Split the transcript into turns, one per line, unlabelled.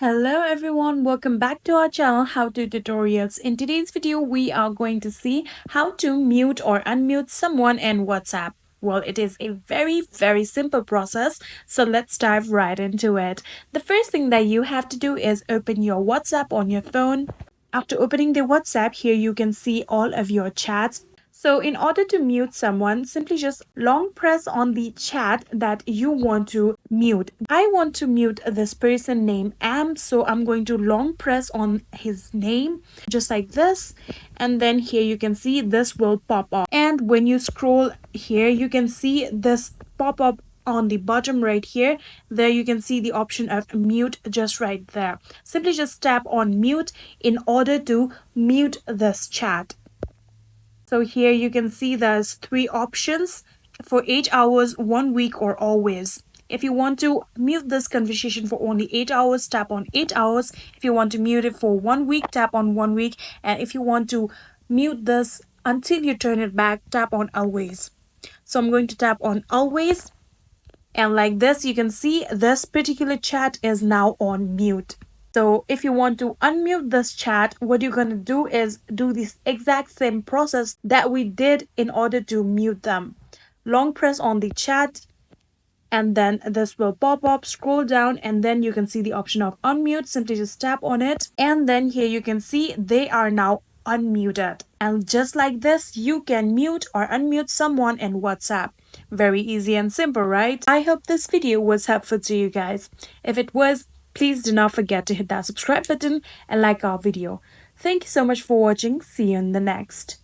Hello everyone, welcome back to our channel How to Tutorials. In today's video, we are going to see how to mute or unmute someone in WhatsApp. Well, it is a very simple process, so let's dive right into it. The first thing that you have to do is open your WhatsApp on your phone. After opening the WhatsApp, here you can see all of your chats. So in order to mute someone, simply just long press on the chat that you want to mute. I want to mute this person named Am, so I'm going to long press on his name just like this. And then here you can see this will pop up. And when you scroll here, you can see this pop up on the bottom right here. There you can see the option of mute just right there. Simply just tap on mute in order to mute this chat. So here you can see there's three options for 8 hours, 1 week, or always. If you want to mute this conversation for only 8 hours, tap on 8 hours. If you want to mute it for 1 week, tap on 1 week. And if you want to mute this until you turn it back, tap on always. So I'm going to tap on always. And like this, you can see this particular chat is now on mute. So if you want to unmute this chat, what you're going to do is do this exact same process that we did in order to mute them. Long press on the chat and then this will pop up, scroll down, and then you can see the option of unmute. Simply just tap on it. And then here you can see they are now unmuted. And just like this, you can mute or unmute someone in WhatsApp. Very easy and simple, right? I hope this video was helpful to you guys. If it was, please do not forget to hit that subscribe button and like our video. Thank you so much for watching. See you in the next.